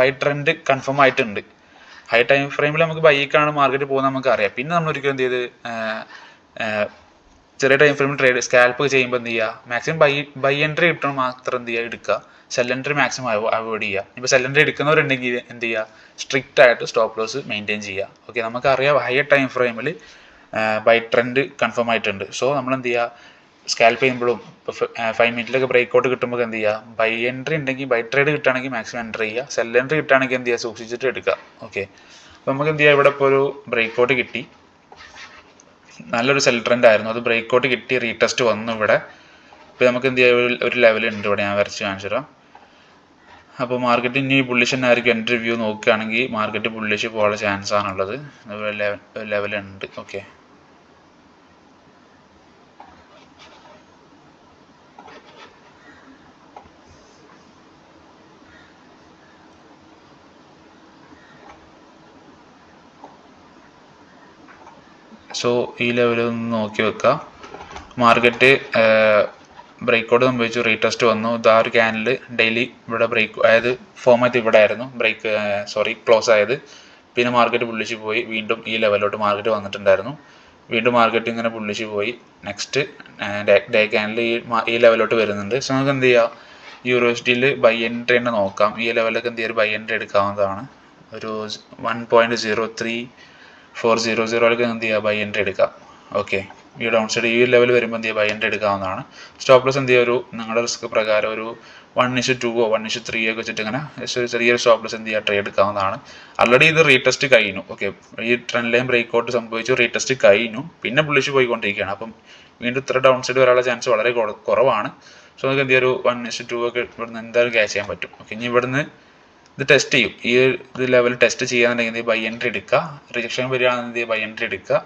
ബൈ ട്രെൻഡ് കൺഫേം ആയിട്ടുണ്ട്. ഹൈ ടൈം ഫ്രെയിമിൽ നമുക്ക് ബൈക്കാണ് മാർക്കറ്റ് പോകുന്നത് നമുക്ക് അറിയാം. പിന്നെ നമ്മൾ ഒരിക്കലും എന്ത് ചെയ്ത് ചെറിയ ടൈം ഫ്രെയിമിൽ ട്രേഡ് സ്കാൽപ്പ് ചെയ്യുമ്പോൾ എന്ത് ചെയ്യുക, മാക്സിമം ബൈ എൻട്രി കിട്ടണം മാത്രം എന്ത് ചെയ്യുക എടുക്കുക, സെൽ എൻട്രി മാക്സിമം അവോയ്ഡ് ചെയ്യുക. ഇപ്പോൾ സെൽ എൻട്രി എടുക്കുന്നവരുണ്ടെങ്കിൽ എന്ത് ചെയ്യുക, സ്ട്രിക്റ്റ് ആയിട്ട് സ്റ്റോപ്പ് ലോസ് മെയിൻറ്റെയിൻ ചെയ്യുക. ഓക്കെ, നമുക്കറിയാം ഹയർ ടൈം ഫ്രെയിമിൽ ബൈ ട്രെൻഡ് കൺഫേം ആയിട്ടുണ്ട്. സോ നമ്മൾ എന്ത് ചെയ്യുക, സ്കാൽപ്പ് ചെയ്യുമ്പോഴും ഇപ്പോൾ 5 മിനിറ്റിലൊക്കെ ബ്രേക്ക് ഔട്ട് കിട്ടുമ്പോൾ എന്ത് ചെയ്യുക, ബൈ എൻട്രി ഉണ്ടെങ്കിൽ ബൈ ട്രേഡ് കിട്ടുകയാണെങ്കിൽ മാക്സിമം എൻട്രി ചെയ്യുക, സെൽ എൻട്രി കിട്ടുകയാണെങ്കിൽ എന്ത് ചെയ്യുക, സൂക്ഷിച്ചിട്ട് എടുക്കുക. ഓക്കെ, അപ്പോൾ നമുക്ക് എന്ത് ചെയ്യുക, ഇവിടെ ഇപ്പോൾ ഒരു ബ്രേക്ക് ഔട്ട് കിട്ടി, നല്ലൊരു സെൽ ട്രെൻഡ് ആയിരുന്നു, അത് ബ്രേക്ക് ഔട്ട് കിട്ടി, റീടെസ്റ്റ് വന്നു ഇവിടെ. ഇപ്പോൾ നമുക്ക് എന്ത് ചെയ്യുക, ഒരു ലെവലുണ്ട് ഇവിടെ, ഞാൻ വരച്ച് കാണിച്ചു തരാം. അപ്പോൾ മാർക്കറ്റ് ഇനി ബുള്ളിഷ് തന്നെ ആയിരിക്കും. എൻ്റെ വ്യൂ നോക്കുകയാണെങ്കിൽ മാർക്കറ്റ് ബുള്ളിഷ് പോകാനുള്ള ചാൻസ് ആണുള്ളത്, ലെവലുണ്ട്. ഓക്കെ, സോ ഈ ലെവലൊന്ന് നോക്കി വെക്കുക. മാർക്കറ്റ് ബ്രേക്ക് ഔട്ട് സംഭവിച്ചു, റീടെസ്റ്റ് വന്നു. ഇതാ ഒരു ക്യാനിൽ ഡെയിലി ഇവിടെ ബ്രേക്ക്, അതായത് ഫോമാറ്റ് ഇവിടെ ആയിരുന്നു ക്ലോസ് ആയത്. പിന്നെ മാർക്കറ്റ് ബുള്ളിഷ് പോയി, വീണ്ടും ഈ ലെവലിലോട്ട് മാർക്കറ്റ് വന്നിട്ടുണ്ടായിരുന്നു. വീണ്ടും മാർക്കറ്റ് ഇങ്ങനെ ബുള്ളിഷ് പോയി, നെക്സ്റ്റ് ഡേ ക്യാനിൽ ഈ ലെവലിലോട്ട് വരുന്നുണ്ട്. സോ നമുക്ക് എന്ത് ചെയ്യാം, USDയിൽ ബൈ എൻട്രി തന്നെ നോക്കാം. ഈ ലെവലൊക്കെ എന്ത് ചെയ്യുക, ഒരു ബൈ എൻട്രി എടുക്കാവുന്നതാണ്. ഒരു 1.03400 എന്ത് ചെയ്യുക, ബൈ എൻട്രി എടുക്കാം. ഓക്കെ, ഈ ഡൗൺ സൈഡ് ഈ ലെവൽ വരുമ്പോൾ എന്ത് ചെയ്യുക, ബൈ എൻട്രി എടുക്കാവുന്നതാണ്. സ്റ്റോപ്പ് ലോസ് എന്ത് ചെയ്യുക, ഒരു നിങ്ങളുടെ റിസ്ക് പ്രകാരം ഒരു 1:2 1:3 ഒക്കെ വെച്ചിട്ട് ഇങ്ങനെ ചെറിയൊരു സ്റ്റോപ്പ് ലോസ് എന്ത് ചെയ്യുക, ട്രേഡ് എടുക്കാവുന്നതാണ്. ഓൾറെഡി ഇത് റീടെസ്റ്റ് കഴിഞ്ഞു. ഓക്കെ, ഈ ട്രെൻഡ് ലൈൻ ബ്രേക്ക് ഔട്ട് സംഭവിച്ചു, റീടെസ്റ്റ് കഴിഞ്ഞു, പിന്നെ ബുള്ളിഷ് പോയിക്കൊണ്ടിരിക്കുകയാണ്. അപ്പം വീണ്ടും ഇത്ര ഡൗൺ സൈഡ് വരാനുള്ള ചാൻസ് വളരെ കുറവാണ്. സോ നമുക്ക് എന്ത് ചെയ്യുക, ഒരു 1:2 ഒക്കെ ഇവിടുന്ന് എന്തായാലും ക്യാച്ച് ചെയ്യാൻ പറ്റും. ഓക്കെ, ഇനി ഇവിടുന്ന് ഇത് ടെസ്റ്റ് ചെയ്യും, ഈ ഇത് ലെവൽ ടെസ്റ്റ് ചെയ്യാന്നുണ്ടെങ്കിൽ ബൈ എൻട്രി എടുക്കുക, റിജക്ഷൻ വരികയാണെന്നുണ്ടെങ്കിൽ ബൈ എൻട്രി എടുക്കുക.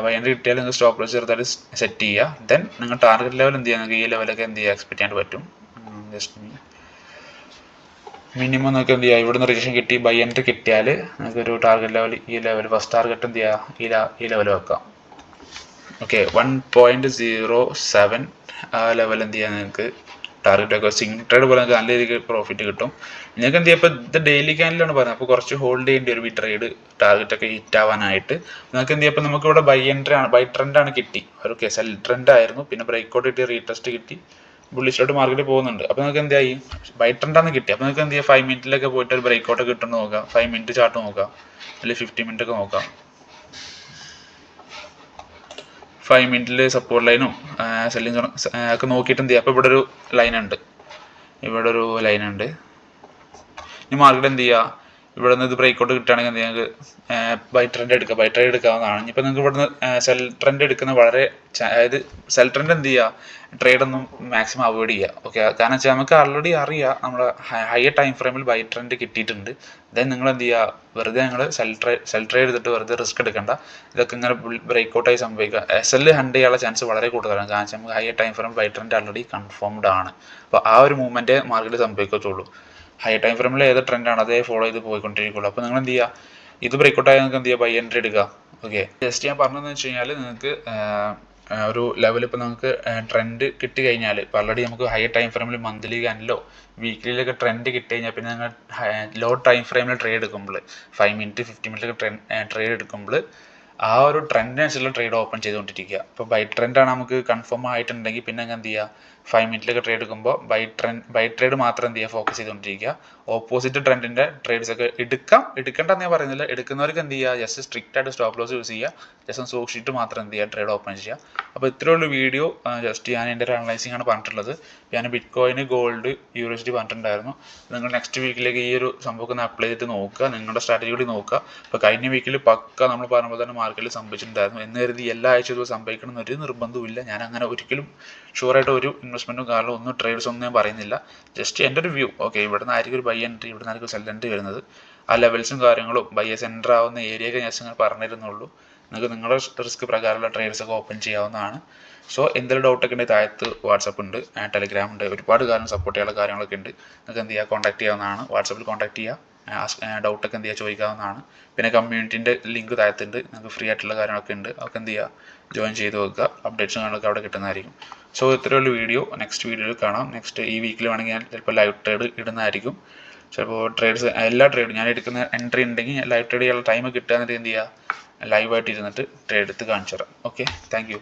ബൈ എൻട്രി കിട്ടിയാൽ നിങ്ങൾ സ്റ്റോപ്പ് ലോസ് ചെറുതായിട്ട് സെറ്റ് ചെയ്യുക. ദെൻ നിങ്ങൾ ടാർഗറ്റ് ലെവൽ എന്ത് ചെയ്യുക, നിങ്ങൾക്ക് ഈ ലെവലൊക്കെ എന്ത് ചെയ്യുക, എക്സ്പെക്ട് ചെയ്യാൻ പറ്റും. ജസ്റ്റ് മിനിമം നമുക്ക് എന്ത് ചെയ്യുക, ഇവിടുന്ന് റിജക്ഷൻ കിട്ടി ബൈ എൻട്രി കിട്ടിയാൽ നമുക്കൊരു ടാർഗറ്റ് ലെവൽ, ഈ ലെവൽ ഫസ്റ്റ് ടാർഗറ്റ് എന്ത് ചെയ്യുക, ഈ ലെവൽ വെക്കാം. ഓക്കെ, 1.07 ആ ലെവൽ എന്ത് ചെയ്യുക, നിങ്ങൾക്ക് ടാർഗറ്റ് ഒക്കെ സിംഗിൾ ട്രേഡ് പോലെ നിങ്ങൾക്ക് നല്ല രീതിക്ക് പ്രോഫിറ്റ് കിട്ടും. നിങ്ങൾക്ക് എന്ത് ചെയ്യുക, ഇപ്പോൾ ഇത് ഡെയിലി ക്യാനിലാണ് പറയുന്നത്, അപ്പോൾ കുറച്ച് ഹോൾഡ് ചെയ്യേണ്ടി വരും ഈ ട്രേഡ് ടാർഗറ്റ് ഒക്കെ ഹിറ്റ് ആവാനായിട്ട്. നിങ്ങൾക്ക് എന്ത് ചെയ്യുക, ഇപ്പോൾ നമുക്ക് ഇവിടെ ബൈ ട്രെൻഡ് ആണ് കിട്ടി. ഓക്കെ, സെൽ ട്രെൻഡ് ആയിരുന്നു, പിന്നെ ബ്രേക്ക് ഔട്ട് കിട്ടി, റീടെസ്റ്റ് കിട്ടി, ബുള്ളിഷിലോട്ട് മാർക്കറ്റ് പോകുന്നുണ്ട്. അപ്പോൾ നിങ്ങൾക്ക് എന്ത് ചെയ്യും, ബൈ ട്രെൻഡാണ് കിട്ടി. അപ്പോൾ നിങ്ങൾക്ക് എന്ത് ചെയ്യുക, 5 മിനിറ്റിലൊക്കെ പോയിട്ട് ഒരു ബ്രേക്ക് ഔട്ട് കിട്ടുന്നത് നോക്കാം, 5 മിനിറ്റ് ചാർട്ട് നോക്കാം, അല്ലെങ്കിൽ 50 മിനിറ്റ് ഒക്കെ നോക്കാം. 5 മിനിറ്റിൽ സപ്പോർട്ട് ലൈനും സെല്ലിങ് ഒക്കെ നോക്കിയിട്ട് എന്ത് ചെയ്യുക, അപ്പോൾ ഇവിടെ ഒരു ലൈനുണ്ട്, ഇനി മാർക്കറ്റ് എന്ത് ചെയ്യുക, ഇവിടെ നിന്ന് ഇത് ബ്രേക്ക് ഔട്ട് കിട്ടുകയാണെങ്കിൽ എന്ത് ചെയ്യുക, ബൈ ട്രെൻഡ് എടുക്കാവുന്നതാണ്. ഇനിയിപ്പോൾ നിങ്ങൾക്ക് ഇവിടുന്ന് സെൽ ട്രെൻഡ് എടുക്കുന്ന വളരെ, അതായത് സെൽ ട്രെൻഡ് എന്ത് ചെയ്യുക, ട്രേഡൊന്നും മാക്സിമം അവോയ്ഡ് ചെയ്യുക. ഓക്കെ, കാരണം വെച്ചാൽ നമുക്ക് ഓൾറെഡി അറിയാം നമ്മൾ ഹയർ ടൈം ഫ്രെയിമിൽ ബൈ ട്രെൻഡ് കിട്ടിയിട്ടുണ്ട്. ദെൻ നിങ്ങൾ എന്ത് ചെയ്യുക, വെറുതെ നിങ്ങൾ സെൽ ട്രേഡ് ചെയ്തിട്ട് വെറുതെ റിസ്ക് എടുക്കണ്ട. ഇതൊക്കെ ഇങ്ങനെ ബ്രേക്ക് ഔട്ടായി സംഭവിക്കുക, SL ഹണ്ട് ചെയ്യാനുള്ള ചാൻസ് വളരെ കൂടുതലാണ്. കാരണം വെച്ചാൽ നമുക്ക് higher time frame by trend already confirmed ആണ്. അപ്പോൾ ആ ഒരു മൂവ്മെൻറ്റ് മാർക്കറ്റ് സംഭവിക്കത്തുള്ളൂ. ഹൈ ടൈം ഫ്രെയിമിൽ ഏത് ട്രെൻഡാണ് അതേ ഫോളോ ചെയ്ത് പോയിക്കൊണ്ടിരിക്കുള്ളൂ. അപ്പോൾ നിങ്ങൾ എന്ത് ചെയ്യുക, ഇത് ബ്രേക്ക് ഔട്ടായി നിങ്ങൾക്ക് എന്ത് ചെയ്യുക, ബൈ എൻട്രി എടുക്കുക. ഓക്കെ, ജസ്റ്റ് ഞാൻ പറഞ്ഞതെന്ന് വെച്ച് കഴിഞ്ഞാൽ നിങ്ങൾക്ക് ഒരു ലെവൽ ഇപ്പോൾ നമുക്ക് ട്രെൻഡ് കിട്ടി കഴിഞ്ഞാൽ, ഇപ്പോൾ ഓൾറെഡി നമുക്ക് ഹൈ ടൈം ഫ്രെയിമിൽ മന്ത്ലി ക്യാനിലോ വീക്കിലിലൊക്കെ ട്രെൻഡ് കിട്ടി കഴിഞ്ഞാൽ, പിന്നെ നിങ്ങൾ ലോ ടൈം ഫ്രെയിമിൽ ട്രേഡ് എടുക്കുമ്പോൾ 5 മിനിറ്റ് 50 മിനിറ്റൊക്കെ ട്രേഡ് എടുക്കുമ്പോൾ ആ ഒരു ട്രെൻഡിനനുസരിച്ചുള്ള ട്രേഡ് ഓപ്പൺ ചെയ്തുകൊണ്ടിരിക്കുക. ഇപ്പോൾ ബൈ ട്രെൻഡാണ് നമുക്ക് കൺഫേം ആയിട്ടുണ്ടെങ്കിൽ പിന്നെ എന്ത് ചെയ്യുക, 5 മിനിറ്റിലൊക്കെ ട്രേഡ് എടുക്കുമ്പോൾ ബൈ ട്രേഡ് മാത്രം എന്ത് ചെയ്യുക, ഫോക്കസ് ചെയ്തുകൊണ്ടിരിക്കുക. ഓപ്പോസിറ്റ് ട്രെൻഡിൻ്റെ ട്രേഡ്സ് ഒക്കെ എടുക്കേണ്ടെന്ന് ഞാൻ പറയുന്നില്ല, എടുക്കുന്നവർക്ക് എന്ത് ചെയ്യുക, ജസ്റ്റ് സ്ട്രിക്റ്റ് ആയിട്ട് സ്റ്റോപ്പ് ലോസ് യൂസ് ചെയ്യുക, ജസ്റ്റ് സൂക്ഷിച്ചിട്ട് മാത്രം എന്ത് ചെയ്യുക, ട്രേഡ് ഓപ്പൺ ചെയ്യുക. അപ്പോൾ ഇത്രയുള്ള വീഡിയോ ജസ്റ്റ് ഞാൻ എൻ്റെ ഒരു അനലൈസിംഗ് ആണ് പറഞ്ഞിട്ടുള്ളത്. ഞാൻ ബിറ്റ് കോയിന്, ഗോൾഡ്, USD പറഞ്ഞിട്ടുണ്ടായിരുന്നു. നിങ്ങൾ നെക്സ്റ്റ് വീക്കിലേക്ക് ഈ ഒരു സംഭവം ഒന്ന് അപ്ലൈ ചെയ്തിട്ട് നോക്കുക, നിങ്ങളുടെ സ്ട്രാറ്റജി കൂടി നോക്കുക. ഇപ്പോൾ കഴിഞ്ഞ വീക്കിൽ പക്ക നമ്മൾ പറഞ്ഞപ്പോൾ തന്നെ മാർക്കറ്റിൽ സംഭവിച്ചിട്ടുണ്ടായിരുന്നു. എന്ന് കരുതി എല്ലാ ആഴ്ചയിലും സംഭവിക്കണം എന്നൊരു നിർബന്ധമില്ല. ഞാൻ അങ്ങനെ ഒരിക്കലും ഷുവറായിട്ട് ഒരു ഇൻവെസ്റ്റ്മെൻറ്റും കാരണം ട്രേഡ്സ് ഒന്നും ഞാൻ പറയുന്നില്ല. ജസ്റ്റ് എൻ്റെ ഒരു വ്യൂ. ഓക്കെ, ഇവിടെ നിന്ന് ആയിരിക്കും ഒരു ബൈ എൻട്രി, ഇവിടെ നിന്നായിരിക്കും സെൽ എൻട്രി വരുന്നത്. ആ ലെവൽസും കാര്യങ്ങളും ബയേഴ്സ് എൻ്റർ ആവുന്ന ഏരിയയൊക്കെ ജസ്റ്റ് ഞാൻ പറഞ്ഞിരുന്നുള്ളൂ. നിങ്ങൾക്ക് നിങ്ങളുടെ റിസ്ക് പ്രകാരമുള്ള ട്രേഡ്സ് ഒക്കെ ഓപ്പൺ ചെയ്യാവുന്നതാണ്. സോ എന്തെങ്കിലും ഡൗട്ടൊക്കെ ഉണ്ടെങ്കിൽ താഴത്ത് വാട്സപ്പ് ഉണ്ട്, ടെലിഗ്രാം ഉണ്ട്, ഒരുപാട് കാര്യം സപ്പോർട്ട് ചെയ്യാനുള്ള കാര്യങ്ങളൊക്കെ ഉണ്ട്. നിങ്ങൾക്ക് എന്ത് ചെയ്യുക, കോൺടാക്ട് ചെയ്യാവുന്നതാണ്. വാട്സപ്പിൽ കോൺടാക്ട് ചെയ്യുക, ഡൗട്ടൊക്കെ എന്ത് ചെയ്യുക ചോദിക്കാവുന്നതാണ്. പിന്നെ കമ്മ്യൂണിറ്റീൻ്റെ ലിങ്ക് താഴത്തുണ്ട്, നിങ്ങൾക്ക് ഫ്രീ ആയിട്ടുള്ള കാര്യങ്ങളൊക്കെ ഉണ്ട്, അതൊക്കെ എന്ത് ചെയ്യുക ജോയിൻ ചെയ്ത് വെക്കുക. അപ്ഡേറ്റ്സും കാര്യങ്ങളൊക്കെ അവിടെ കിട്ടുന്നതായിരിക്കും. സോ ഇത്രയുള്ള വീഡിയോ, നെക്സ്റ്റ് വീഡിയോയിൽ കാണാം. നെക്സ്റ്റ് ഈ വീക്കിൽ വേണമെങ്കിൽ ഞാൻ ചിലപ്പോൾ ലൈവ് ട്രേഡ് ഇടുന്നതായിരിക്കും. ചിലപ്പോൾ ട്രേഡ്സ് എല്ലാ ട്രേഡും ഞാൻ എടുക്കുന്ന എൻട്രി ഉണ്ടെങ്കിൽ ലൈവ് ട്രേഡ് ചെയ്യാനുള്ള ടൈം കിട്ടുക എന്നിട്ട് എന്ത് ചെയ്യുക, ലൈവായിട്ട് ഇരുന്നിട്ട് ട്രേഡ് എടുത്ത് കാണിച്ചു തരാം. Okay, thank you.